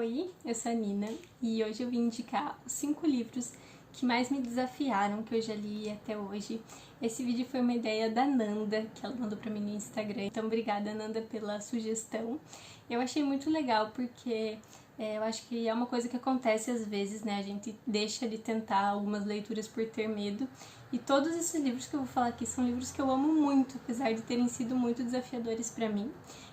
Oi, eu sou a Nina e hoje eu vim indicar os 5 livros que mais me desafiaram, que eu já li até hoje. Esse vídeo foi uma ideia da Nanda, que ela mandou pra mim no Instagram, então obrigada, Nanda, pela sugestão. Eu achei muito legal porque eu acho que é uma coisa que acontece às vezes, né? A gente deixa de tentar algumas leituras por ter medo. E todos esses livros que eu vou falar aqui são livros que eu amo muito, apesar de terem sido muito desafiadores pra mim.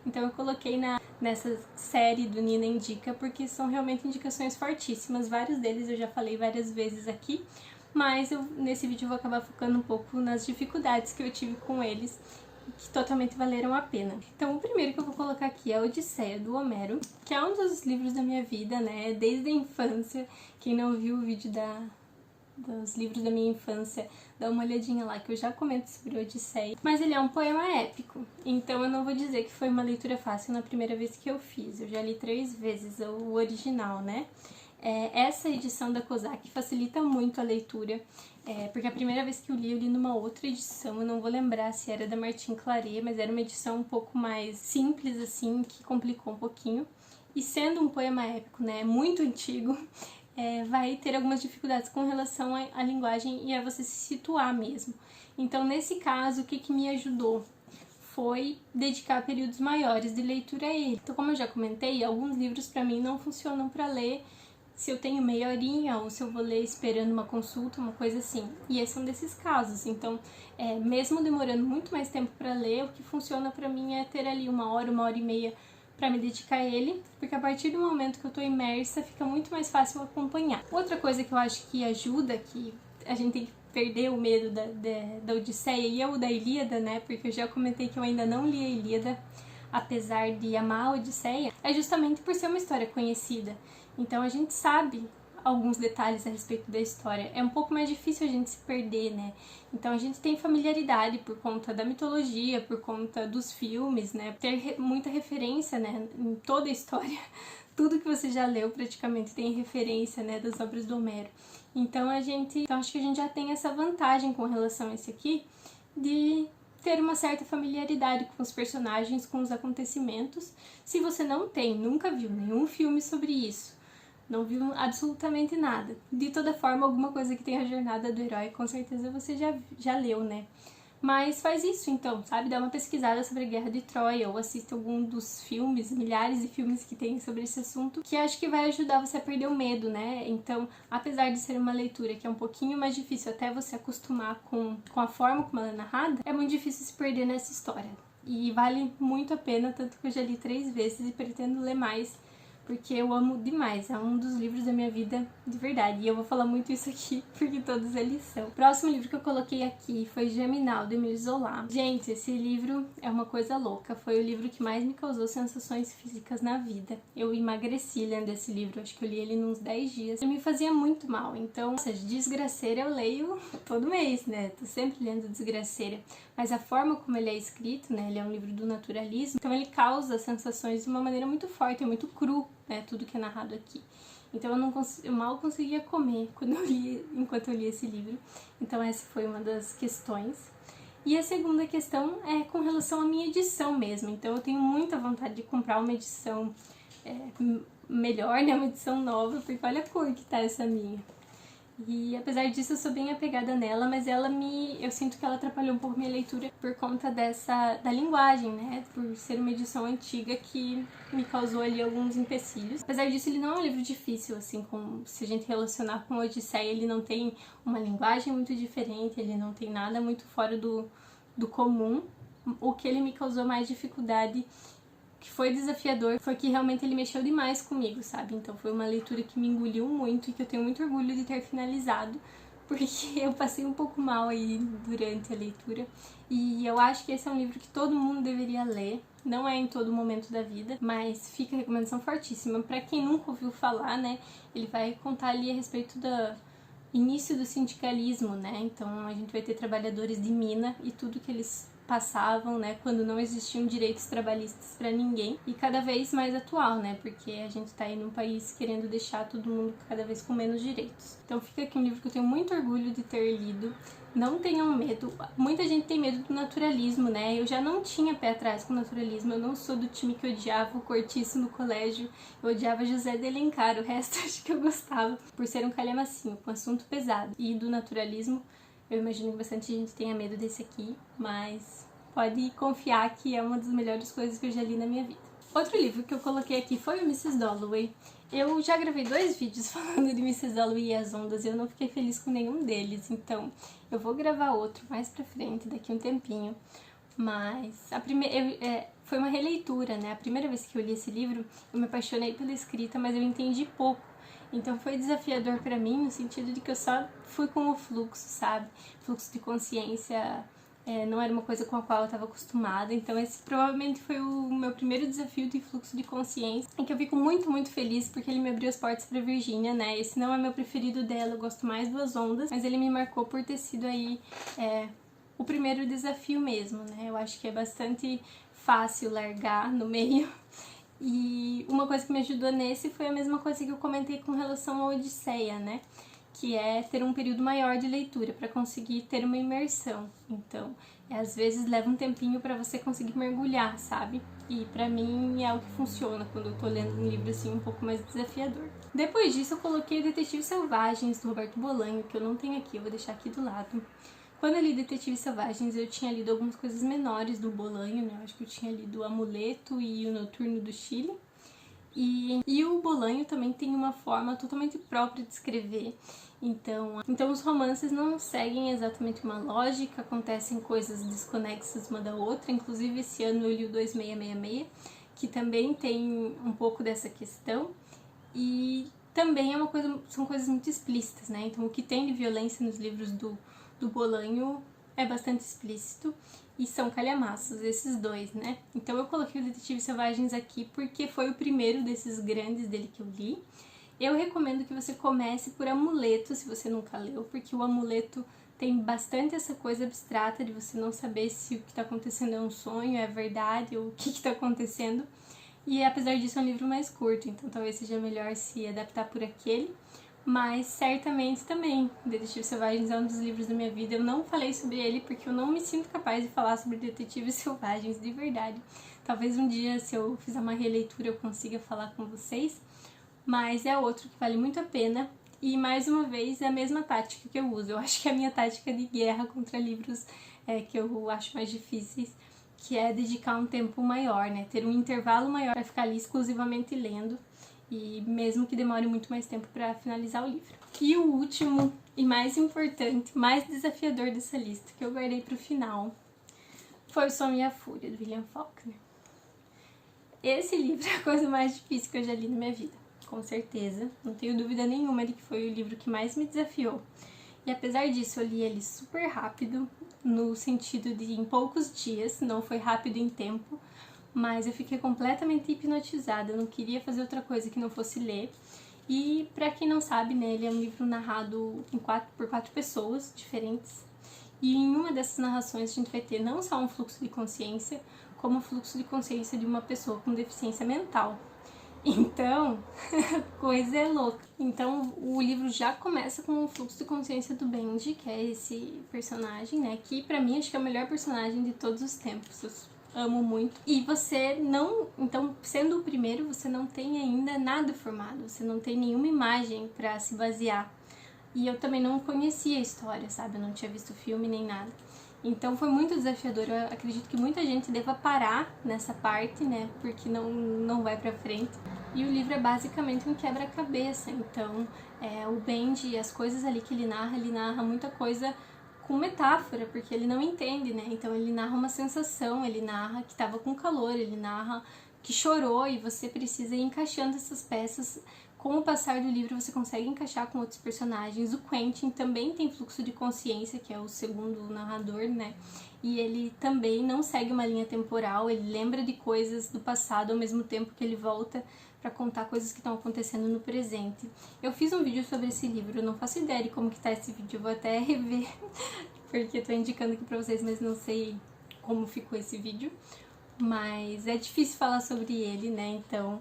Então eu coloquei nessa série do Nina Indica, porque são realmente indicações fortíssimas. Vários deles eu já falei várias vezes aqui, mas nesse vídeo eu vou acabar focando um pouco nas dificuldades que eu tive com eles, que totalmente valeram a pena. Então o primeiro que eu vou colocar aqui é a Odisseia, do Homero, que é um dos livros da minha vida, né, desde a infância. Quem não viu o vídeo dos livros da minha infância, dá uma olhadinha lá que eu já comento sobre Odisseia. Mas ele é um poema épico, então eu não vou dizer que foi uma leitura fácil na primeira vez que eu fiz. Eu já li 3 vezes o original, né? Essa edição da Kozak facilita muito a leitura, porque a primeira vez que eu li numa outra edição, eu não vou lembrar se era da Martin Claret, mas era uma edição um pouco mais simples, assim, que complicou um pouquinho. E sendo um poema épico, né, muito antigo, vai ter algumas dificuldades com relação à linguagem e a você se situar mesmo. Então, nesse caso, o que me ajudou foi dedicar períodos maiores de leitura a ele. Então, como eu já comentei, alguns livros para mim não funcionam para ler se eu tenho meia horinha ou se eu vou ler esperando uma consulta, uma coisa assim. E esse é um desses casos. Então, mesmo demorando muito mais tempo para ler, o que funciona para mim é ter ali 1 hora e meia para me dedicar a ele, porque a partir do momento que eu tô imersa, fica muito mais fácil acompanhar. Outra coisa que eu acho que ajuda, que a gente tem que perder o medo da Odisseia e o da Ilíada, né, porque eu já comentei que eu ainda não li a Ilíada, apesar de amar a Odisseia, é justamente por ser uma história conhecida. Então a gente sabe alguns detalhes a respeito da história. É um pouco mais difícil a gente se perder, né? Então a gente tem familiaridade por conta da mitologia, por conta dos filmes, né? Ter muita referência, né, em toda a história. Tudo que você já leu praticamente tem referência, né, das obras do Homero. Então acho que a gente já tem essa vantagem com relação a esse aqui, de ter uma certa familiaridade com os personagens, com os acontecimentos. Se você não tem, nunca viu nenhum filme sobre isso, não viu absolutamente nada, de toda forma, alguma coisa que tenha a jornada do herói, com certeza você já leu, né? Mas faz isso então, sabe? Dá uma pesquisada sobre a Guerra de Troia ou assista algum dos filmes, milhares de filmes que tem sobre esse assunto, que acho que vai ajudar você a perder o medo, né? Então, apesar de ser uma leitura que é um pouquinho mais difícil até você acostumar com a forma como ela é narrada, é muito difícil se perder nessa história. E vale muito a pena, tanto que eu já li 3 vezes e pretendo ler mais, porque eu amo demais, é um dos livros da minha vida de verdade, e eu vou falar muito isso aqui, porque todos eles são. O próximo livro que eu coloquei aqui foi Germinal, do Émile Zola. Gente, esse livro é uma coisa louca, foi o livro que mais me causou sensações físicas na vida. Eu emagreci lendo esse livro, acho que eu li ele uns 10 dias, e me fazia muito mal, então, ou seja, Desgraceira eu leio todo mês, né, tô sempre lendo Desgraceira, mas a forma como ele é escrito, né, ele é um livro do naturalismo, então ele causa sensações de uma maneira muito forte, é muito cru, né, tudo que é narrado aqui. Então eu mal conseguia comer enquanto eu li esse livro. Então essa foi uma das questões. E a segunda questão é com relação à minha edição mesmo. Então eu tenho muita vontade de comprar uma edição melhor, né, uma edição nova, porque olha a cor que tá essa minha. E apesar disso eu sou bem apegada nela, mas eu sinto que ela atrapalhou um pouco minha leitura por conta da linguagem, né, por ser uma edição antiga que me causou ali alguns empecilhos. Apesar disso, ele não é um livro difícil, assim, se a gente relacionar com a Odisseia, ele não tem uma linguagem muito diferente, ele não tem nada muito fora do comum. O que ele me causou mais dificuldade, que foi desafiador, foi que realmente ele mexeu demais comigo, sabe? Então foi uma leitura que me engoliu muito e que eu tenho muito orgulho de ter finalizado, porque eu passei um pouco mal aí durante a leitura. E eu acho que esse é um livro que todo mundo deveria ler, não é em todo momento da vida, mas fica a recomendação fortíssima. Pra quem nunca ouviu falar, né, ele vai contar ali a respeito do início do sindicalismo, né? Então a gente vai ter trabalhadores de mina e tudo que eles passavam, né, quando não existiam direitos trabalhistas para ninguém, e cada vez mais atual, né, porque a gente tá aí num país querendo deixar todo mundo cada vez com menos direitos. Então fica aqui um livro que eu tenho muito orgulho de ter lido, não tenham medo. Muita gente tem medo do naturalismo, né? Eu já não tinha pé atrás com o naturalismo, eu não sou do time que odiava o Cortiço no colégio, eu odiava José de Alencar, o resto acho que eu gostava, por ser um calhamacinho, com assunto pesado. E do naturalismo, eu imagino que bastante gente tenha medo desse aqui, mas pode confiar que é uma das melhores coisas que eu já li na minha vida. Outro livro que eu coloquei aqui foi o Mrs. Dalloway. Eu já gravei 2 vídeos falando de Mrs. Dalloway e as ondas e eu não fiquei feliz com nenhum deles, então eu vou gravar outro mais pra frente, daqui um tempinho. Mas foi uma releitura, né? A primeira vez que eu li esse livro, eu me apaixonei pela escrita, mas eu entendi pouco. Então foi desafiador pra mim, no sentido de que eu só fui com o fluxo, sabe? Fluxo de consciência não era uma coisa com a qual eu estava acostumada, então esse provavelmente foi o meu primeiro desafio de fluxo de consciência, em que eu fico muito, muito feliz porque ele me abriu as portas para Virginia, né? Esse não é meu preferido dela, eu gosto mais do As Ondas, mas ele me marcou por ter sido aí o primeiro desafio mesmo, né? Eu acho que é bastante fácil largar no meio. E uma coisa que me ajudou nesse foi a mesma coisa que eu comentei com relação à Odisseia, né? Que é ter um período maior de leitura para conseguir ter uma imersão. Então, às vezes leva um tempinho para você conseguir mergulhar, sabe? E pra mim é o que funciona quando eu tô lendo um livro assim um pouco mais desafiador. Depois disso eu coloquei Detetives Selvagens, do Roberto Bolanho, que eu não tenho aqui, eu vou deixar aqui do lado. Quando eu li Detetives Selvagens, eu tinha lido algumas coisas menores do Bolanho, né? Eu acho que eu tinha lido O Amuleto e O Noturno do Chile. E o Bolanho também tem uma forma totalmente própria de escrever. Então os romances não seguem exatamente uma lógica, acontecem coisas desconexas uma da outra. Inclusive esse ano eu li o 2666, que também tem um pouco dessa questão. E também são coisas muito explícitas, né? Então o que tem de violência nos livros do Bolanho é bastante explícito. E são calhamaços, esses dois, né? Então eu coloquei o Detetives Selvagens aqui porque foi o primeiro desses grandes dele que eu li. Eu recomendo que você comece por Amuleto, se você nunca leu, porque o Amuleto tem bastante essa coisa abstrata de você não saber se o que está acontecendo é um sonho, é verdade, ou o que está acontecendo. E apesar disso é um livro mais curto, então talvez seja melhor se adaptar por aquele. Mas certamente também, Detetives Selvagens é um dos livros da minha vida. Eu não falei sobre ele porque eu não me sinto capaz de falar sobre Detetives Selvagens de verdade. Talvez um dia, se eu fizer uma releitura, eu consiga falar com vocês. Mas é outro que vale muito a pena. E mais uma vez é a mesma tática que eu uso. Eu acho que é a minha tática de guerra contra livros que eu acho mais difíceis, que é dedicar um tempo maior, né? Ter um intervalo maior para ficar ali exclusivamente lendo. E mesmo que demore muito mais tempo para finalizar o livro. E o último e mais importante, mais desafiador dessa lista, que eu guardei para o final, foi O Som e a Fúria, do William Faulkner. Esse livro é a coisa mais difícil que eu já li na minha vida, com certeza. Não tenho dúvida nenhuma de que foi o livro que mais me desafiou. E apesar disso, eu li ele super rápido, no sentido de em poucos dias, não foi rápido em tempo, mas eu fiquei completamente hipnotizada, eu não queria fazer outra coisa que não fosse ler. E pra quem não sabe, né, ele é um livro narrado por 4 pessoas diferentes. E em uma dessas narrações a gente vai ter não só um fluxo de consciência, como o fluxo de consciência de uma pessoa com deficiência mental. Então, coisa é louca. Então, o livro já começa com o fluxo de consciência do Benji, que é esse personagem, né, que pra mim acho que é o melhor personagem de todos os tempos. Eu amo muito. E você não... Então, sendo o primeiro, você não tem ainda nada formado. Você não tem nenhuma imagem pra se basear. E eu também não conhecia a história, sabe? Eu não tinha visto filme nem nada. Então, foi muito desafiador. Eu acredito que muita gente deva parar nessa parte, né? Porque não vai pra frente. E o livro é basicamente um quebra-cabeça. Então, o Benji, as coisas ali que ele narra muita coisa com metáfora, porque ele não entende, né? Então ele narra uma sensação, ele narra que estava com calor, ele narra que chorou e você precisa ir encaixando essas peças. Com o passar do livro você consegue encaixar com outros personagens. O Quentin também tem fluxo de consciência, que é o segundo narrador, né? E ele também não segue uma linha temporal, ele lembra de coisas do passado ao mesmo tempo que ele volta para contar coisas que estão acontecendo no presente. Eu fiz um vídeo sobre esse livro, eu não faço ideia de como que tá esse vídeo, eu vou até rever, porque eu tô indicando aqui pra vocês, mas não sei como ficou esse vídeo. Mas é difícil falar sobre ele, né, então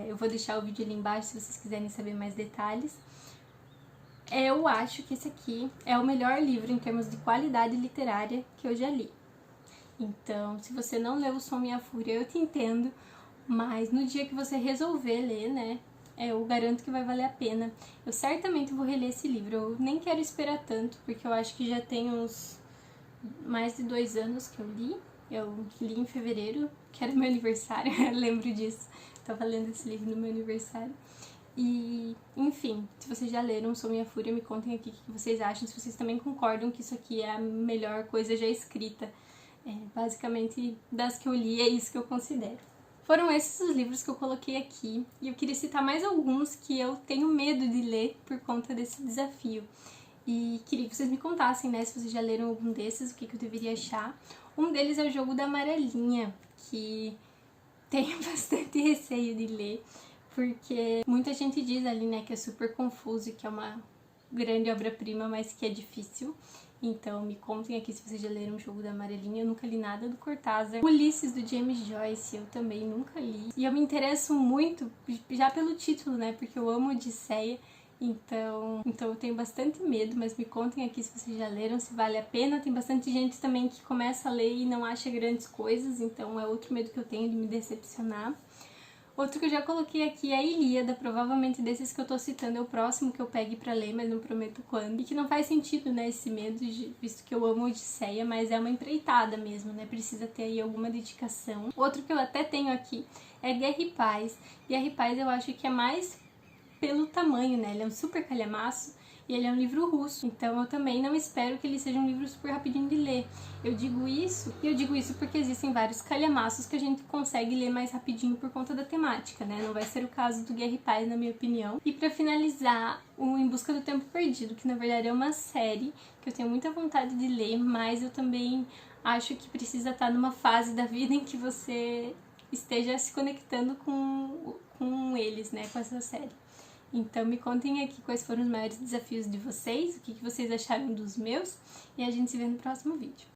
eu vou deixar o vídeo ali embaixo se vocês quiserem saber mais detalhes. Eu acho que esse aqui é o melhor livro em termos de qualidade literária que eu já li. Então, se você não leu O Som e a Fúria, eu te entendo, mas no dia que você resolver ler, né, eu garanto que vai valer a pena. Eu certamente vou reler esse livro, eu nem quero esperar tanto, porque eu acho que já tem uns mais de 2 anos que eu li. Eu li em fevereiro, que era meu aniversário, eu lembro disso. Tava lendo esse livro no meu aniversário. E, enfim, se vocês já leram O Som e a Fúria, me contem aqui o que vocês acham, se vocês também concordam que isso aqui é a melhor coisa já escrita. Basicamente, das que eu li, é isso que eu considero. Foram esses os livros que eu coloquei aqui, e eu queria citar mais alguns que eu tenho medo de ler por conta desse desafio. E queria que vocês me contassem, né, se vocês já leram algum desses, o que eu deveria achar. Um deles é o Jogo da Amarelinha, que tenho bastante receio de ler, porque muita gente diz ali, né, que é super confuso e que é uma grande obra-prima, mas que é difícil. Então me contem aqui se vocês já leram O Jogo da Amarelinha. Eu nunca li nada do Cortázar. Ulisses, do James Joyce, eu também nunca li. E eu me interesso muito, já pelo título, né, porque eu amo Odisseia. Então eu tenho bastante medo, mas me contem aqui se vocês já leram, se vale a pena. Tem bastante gente também que começa a ler e não acha grandes coisas, então é outro medo que eu tenho de me decepcionar. Outro que eu já coloquei aqui é a Ilíada, provavelmente desses que eu tô citando é o próximo que eu pegue pra ler, mas não prometo quando. E que não faz sentido, né, esse medo, visto que eu amo Odisseia, mas é uma empreitada mesmo, né, precisa ter aí alguma dedicação. Outro que eu até tenho aqui é Guerra e Paz. Guerra e Paz eu acho que é mais pelo tamanho, né, ele é um super calhamaço e ele é um livro russo, então eu também não espero que ele seja um livro super rapidinho de ler. Eu digo isso porque existem vários calhamaços que a gente consegue ler mais rapidinho por conta da temática, né, não vai ser o caso do Guerra e Paz, na minha opinião. E pra finalizar, o Em Busca do Tempo Perdido, que na verdade é uma série que eu tenho muita vontade de ler, mas eu também acho que precisa estar numa fase da vida em que você esteja se conectando com eles, né, com essa série. Então me contem aqui quais foram os maiores desafios de vocês, o que vocês acharam dos meus, e a gente se vê no próximo vídeo.